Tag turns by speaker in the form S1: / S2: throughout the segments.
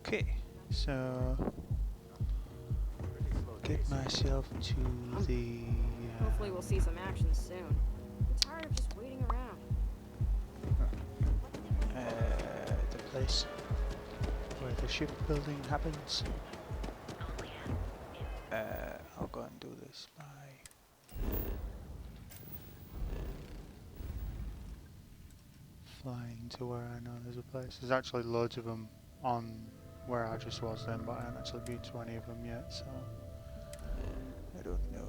S1: Okay, so get myself to the
S2: Hopefully we'll see some action soon. I'm tired of just waiting around.
S1: the place where the shipbuilding happens. I'll go and do this by flying to where I know there's a place. There's actually loads of them on where I just was then, but I haven't actually been to any of them yet, so I don't know.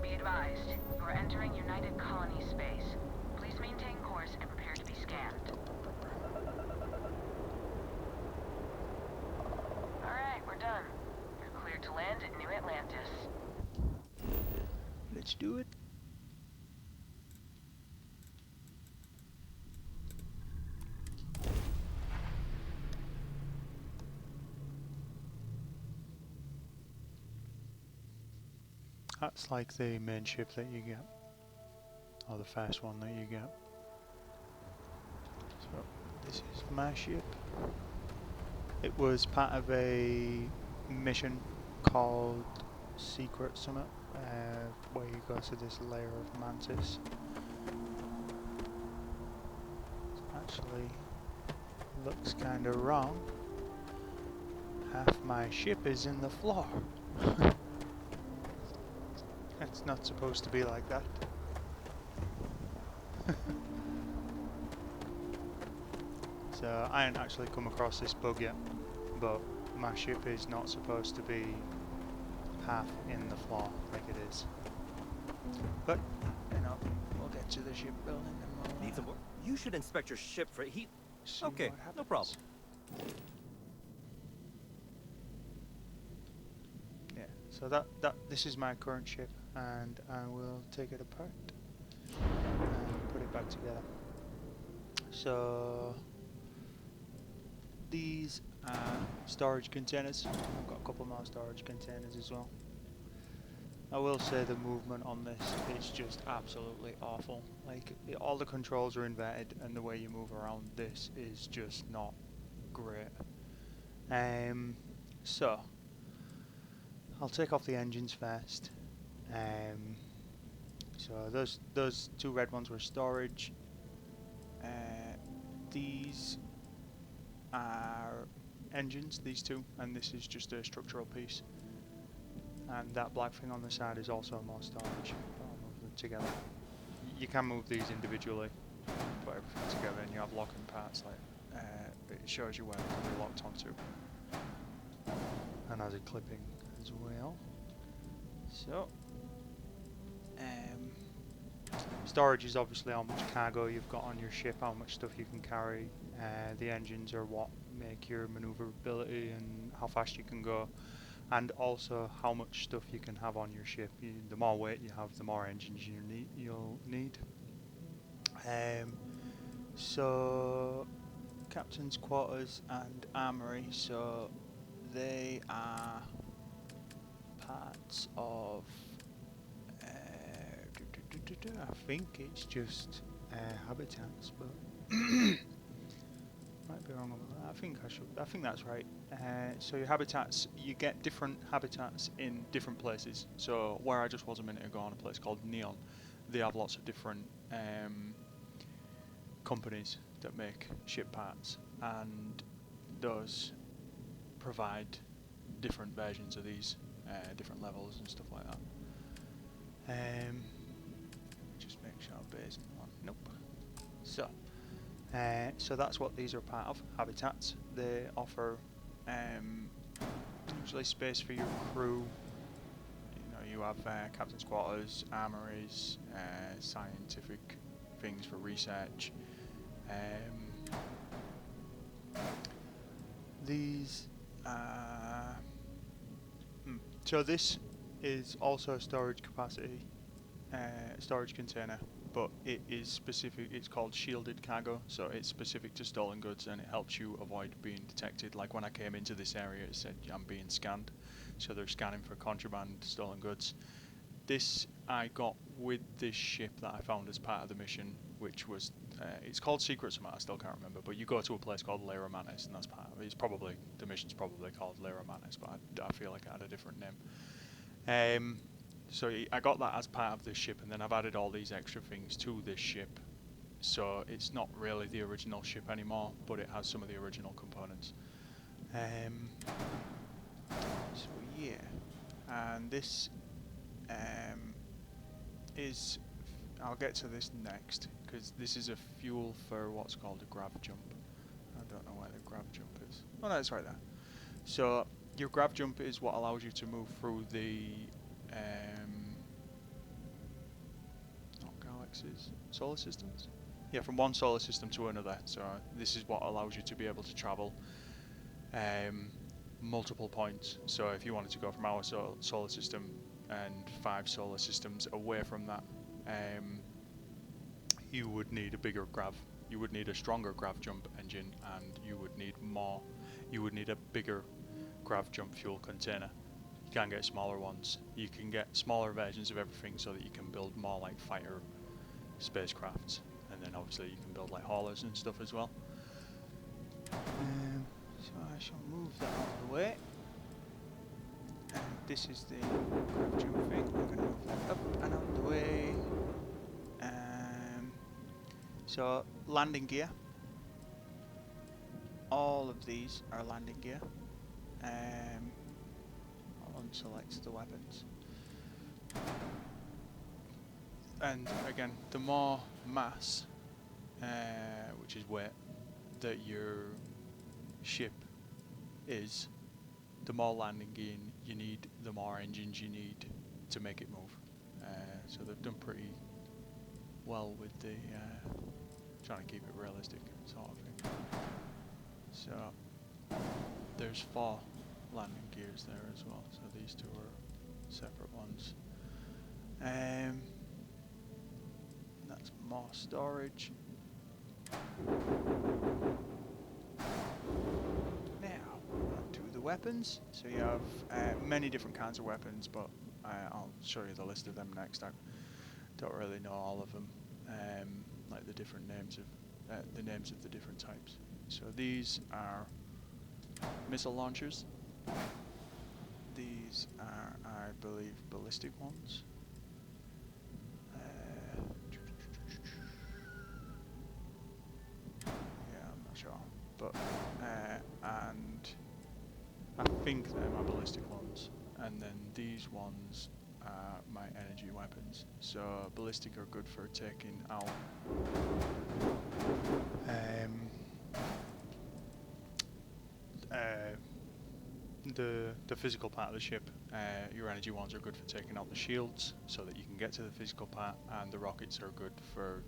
S3: Be advised, you are entering United Colony space. Please maintain course and prepare to be scanned. Alright, we're done. You're cleared to land at New Atlantis.
S1: Let's do it. That's like the main ship that you get, or the first one that you get. So this is my ship. It was part of a mission called Secret Summit, where you go to this layer of mantis. It actually looks kind of wrong. Half my ship is in the floor. It's not supposed to be like that. So I ain't actually come across this bug yet, but my ship is not supposed to be half in the floor like it is. But, you know, we'll get to the shipbuilding and we'll
S4: Need some work? You should inspect your ship for heat.
S1: see
S4: Okay,
S1: what happens.
S4: no problem.
S1: Yeah, so this is my current ship, and I will take it apart and put it back together. So these are storage containers. I've got a couple more storage containers as well. I will say the movement on this is just absolutely awful. Like, all the controls are inverted, and the way you move around this is just not great. So I'll take off the engines first. So those two red ones were storage. These are engines, these two, and this is just a structural piece. And that black thing on the side is also more storage. I'll move them together. You can move these individually, put everything together, and you have locking parts. Like it shows you where they can be locked onto, and has a clipping as well. So, storage is obviously how much cargo you've got on your ship, how much stuff you can carry. The engines are what make your maneuverability and how fast you can go, and also how much stuff you can have on your ship. The more weight you have, the more engines you'll need. So, captain's quarters and armory. So they are parts of. I think it's just habitats, but might be wrong on that. I think that's right. So your habitats, you get different habitats in different places. So where I just was a minute ago, on a place called Neon, they have lots of different companies that make ship parts, and those provide different versions of these, different levels and stuff like that. Just make sure base one. Nope. So that's what these are part of, habitats. They offer usually space for your crew. You know, you have captain's quarters, armories, scientific things for research. These so this is also a storage capacity, storage container, but it is specific. It's called shielded cargo, so it's specific to stolen goods, and it helps you avoid being detected. Like when I came into this area, it said I'm being scanned, so they're scanning for contraband, stolen goods. This I got with this ship that I found as part of the mission, which was it's called Secret Summit. I still can't remember, but you go to a place called Lyra Mantis, and that's part of it. It's probably the mission's probably called Lyra Mantis, but I feel like it had a different name. So I got that as part of this ship, and then I've added all these extra things to this ship. So it's not really the original ship anymore, but it has some of the original components. So yeah, and this is, I'll get to this next, because this is a fuel for what's called a grav jump. I don't know where the grav jump is. Oh no, it's right there. So your grav jump is what allows you to move through the not galaxies, solar systems? Yeah, from one solar system to another. So this is what allows you to be able to travel multiple points. So if you wanted to go from our solar system and 5 solar systems away from that, you would need a bigger grav. You would need a stronger grav jump engine, and you would need more. You would need a bigger grav jump fuel container. You can get smaller ones. You can get smaller versions of everything so that you can build more like fighter spacecrafts, and then obviously you can build like haulers and stuff as well. So I shall move that out of the way. And this is the grav jump thing. I'm going to move that up and out of the way. So landing gear. All of these are landing gear. I'll unselect the weapons. And again, the more mass, which is weight, that your ship is, the more landing gear you need, the more engines you need to make it move. So they've done pretty well with the trying to keep it realistic sort of thing. So there's 4 landing gears there as well, so these 2 are separate ones. That's more storage. Now, on to the weapons. So you have many different kinds of weapons, but I'll show you the list of them next. I don't really know all of them, like the different names of the names of the different types. So these are missile launchers. These are, I believe, ballistic ones. Yeah, I'm not sure, but and I think they're my ballistic ones, and then these ones are my energy weapons. So ballistic are good for taking out the physical part of the ship. Your energy ones are good for taking out the shields so that you can get to the physical part, and the rockets are good for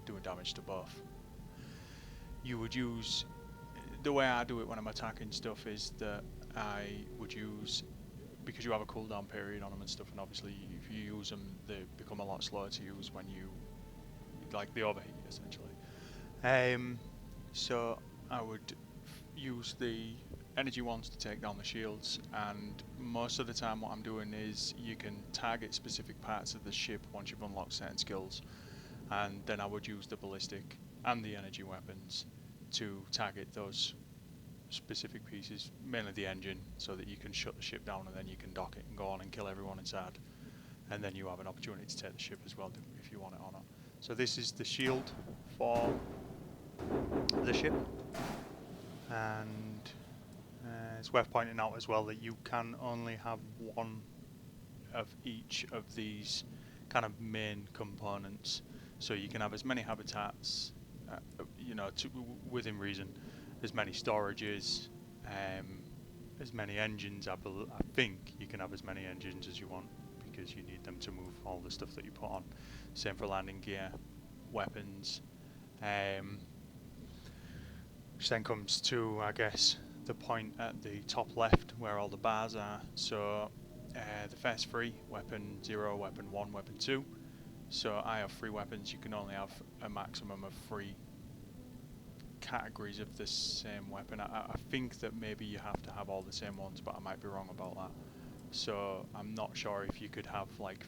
S1: doing damage to both. You would use, the way I do it when I'm attacking stuff is that I would use, because you have a cooldown period on them and stuff, and obviously if you use them they become a lot slower to use when you, like, they overheat essentially. So I would use the energy ones to take down the shields, and most of the time what I'm doing is you can target specific parts of the ship once you've unlocked certain skills, and then I would use the ballistic and the energy weapons to target those specific pieces, mainly the engine, so that you can shut the ship down and then you can dock it and go on and kill everyone inside, and then you have an opportunity to take the ship as well if you want it or not. So this is the shield for the ship, and it's worth pointing out as well that you can only have one of each of these kind of main components. So you can have as many habitats, within reason, as many storages, as many engines. I think you can have as many engines as you want, because you need them to move all the stuff that you put on. Same for landing gear, weapons, which then comes to, I guess, the point at the top left where all the bars are. So the first 3, weapon 0, weapon 1, weapon 2, So I have 3 weapons. You can only have a maximum of 3 categories of the same weapon. I think that maybe you have to have all the same ones, but I might be wrong about that. So I'm not sure if you could have like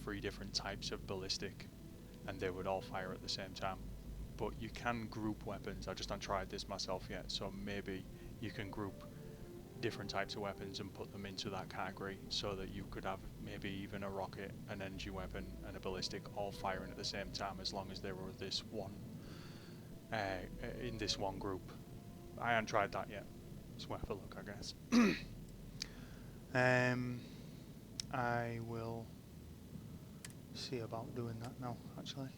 S1: 3 different types of ballistic and they would all fire at the same time. But you can group weapons. I just haven't tried this myself yet, so maybe you can group different types of weapons and put them into that category so that you could have maybe even a rocket, an energy weapon and a ballistic all firing at the same time, as long as they were this one in this one group. I haven't tried that yet. It's worth a look, I guess. I will see about doing that now, actually.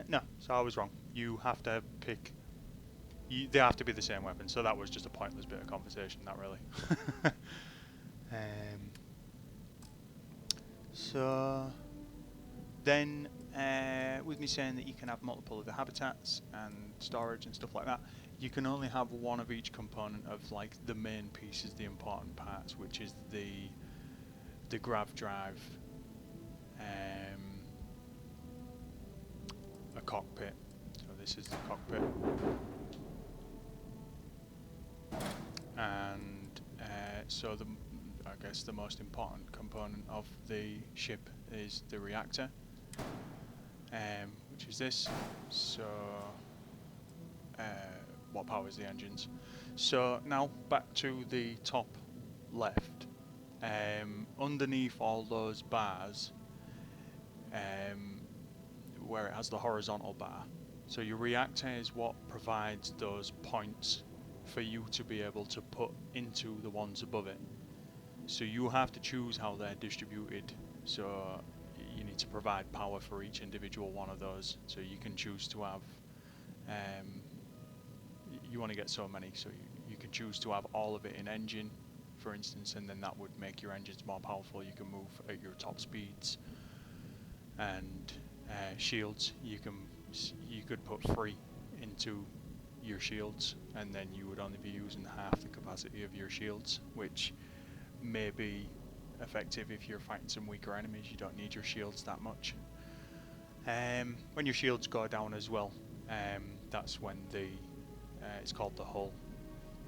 S1: No, so I was wrong. You have to pick. They have to be the same weapon, so that was just a pointless bit of conversation, not really. So then, with me saying that you can have multiple of the habitats and storage and stuff like that, you can only have one of each component of like the main pieces, the important parts, which is the grav drive, a cockpit. So this is the cockpit, and so I guess the most important component of the ship is the reactor, which is this. So what powers the engines. So now back to the top left. Underneath all those bars, where it has the horizontal bar, so your reactor is what provides those points for you to be able to put into the ones above it. So you have to choose how they're distributed. So you need to provide power for each individual one of those. So you can choose to have, you want to get so many, so you can choose to have all of it in engine, for instance, and then that would make your engines more powerful. You can move at your top speeds. And shields, you could put 3 into your shields, and then you would only be using half the capacity of your shields, which may be effective if you're fighting some weaker enemies. You don't need your shields that much. When your shields go down as well, that's when it's called the hull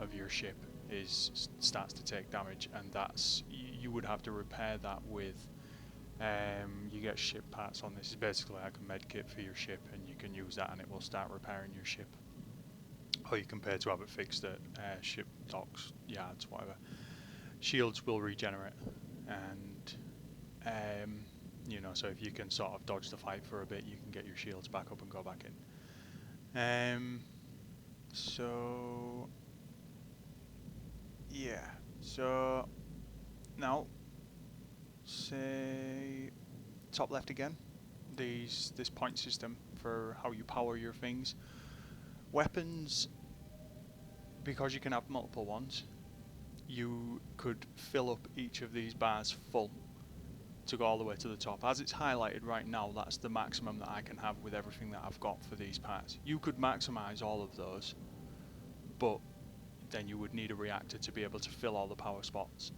S1: of your ship starts to take damage, and that's you would have to repair that with. You get ship parts on this. It's basically like a med kit for your ship, and you can use that and it will start repairing your ship. Or you can pay to have it fixed at ship docks, yards, whatever. Shields will regenerate, and so if you can sort of dodge the fight for a bit, you can get your shields back up and go back in. So yeah, so now say top left again, this point system for how you power your things. Weapons, because you can have multiple ones, you could fill up each of these bars full to go all the way to the top. As it's highlighted right now, that's the maximum that I can have with everything that I've got for these parts. You could maximize all of those, but then you would need a reactor to be able to fill all the power spots,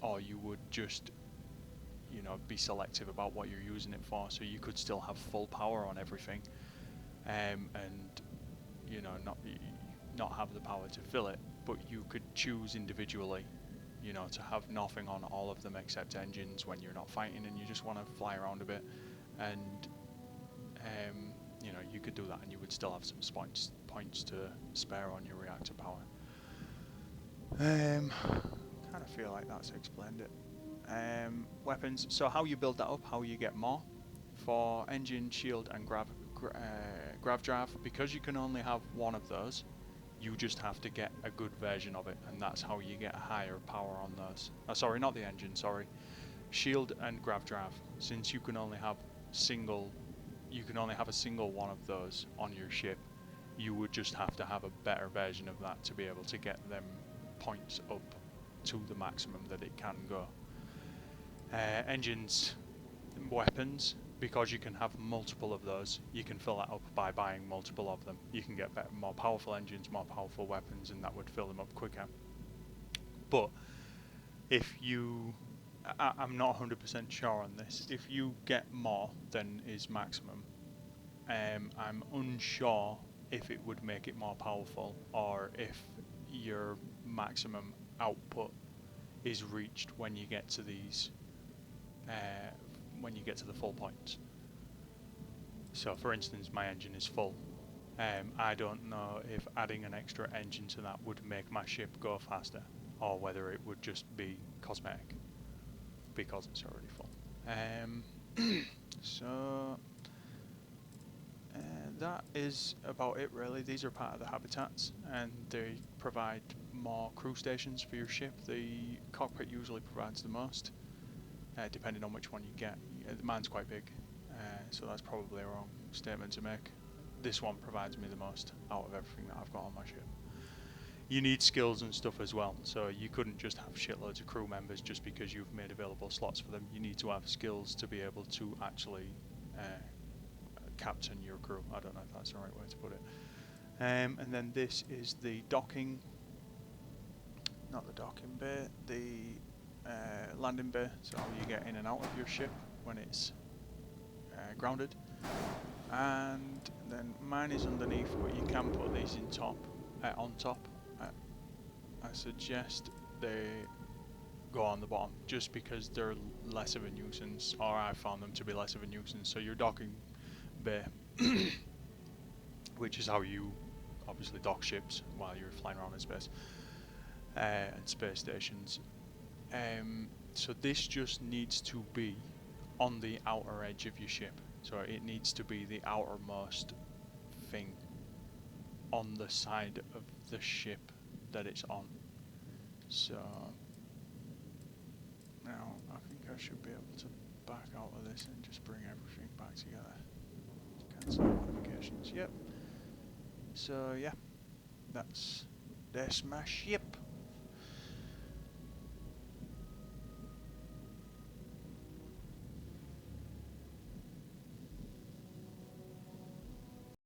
S1: or you would just be selective about what you're using it for. So you could still have full power on everything, and not have the power to fill it, but you could choose individually, to have nothing on all of them except engines when you're not fighting and you just want to fly around a bit, and you could do that and you would still have some points to spare on your reactor power. Kind of feel like that's explained it. Weapons, so how you build that up, how you get more for engine, shield and grav drive, because you can only have one of those, you just have to get a good version of it, and that's how you get higher power on those. Sorry, not the engine, sorry. Shield and grav drive, since you can only have a single one of those on your ship, you would just have to have a better version of that to be able to get them points up to the maximum that it can go. Engines, weapons, because you can have multiple of those, you can fill that up by buying multiple of them. You can get more powerful engines, more powerful weapons, and that would fill them up quicker. But if you I'm not 100% sure on this. If you get more than is maximum, I'm unsure if it would make it more powerful or if your maximum output is reached when you get to these, when you get to the full points. So, for instance, my engine is full. I don't know if adding an extra engine to that would make my ship go faster, or whether it would just be cosmetic because it's already full. So that is about it really. These are part of the habitats and they provide more crew stations for your ship. The cockpit usually provides the most, depending on which one you get. Mine's quite big, so that's probably a wrong statement to make. This one provides me the most out of everything that I've got on my ship. You need skills and stuff as well, so you couldn't just have shitloads of crew members just because you've made available slots for them. You need to have skills to be able to actually captain your crew. I don't know if that's the right way to put it. And then this is the docking, not the docking bay, the landing bay, so you get in and out of your ship when it's grounded. And then mine is underneath, but you can put these in top, on top. I suggest they go on the bottom just because they're less of a nuisance, or I found them to be less of a nuisance. So your docking bay, which is how you obviously dock ships while you're flying around in space, and space stations. So this just needs to be on the outer edge of your ship. So it needs to be the outermost thing on the side of the ship that it's on. So now I think I should be able to back out of this and just bring everything back together. Cancel modifications. Yep. So yeah, that's my ship.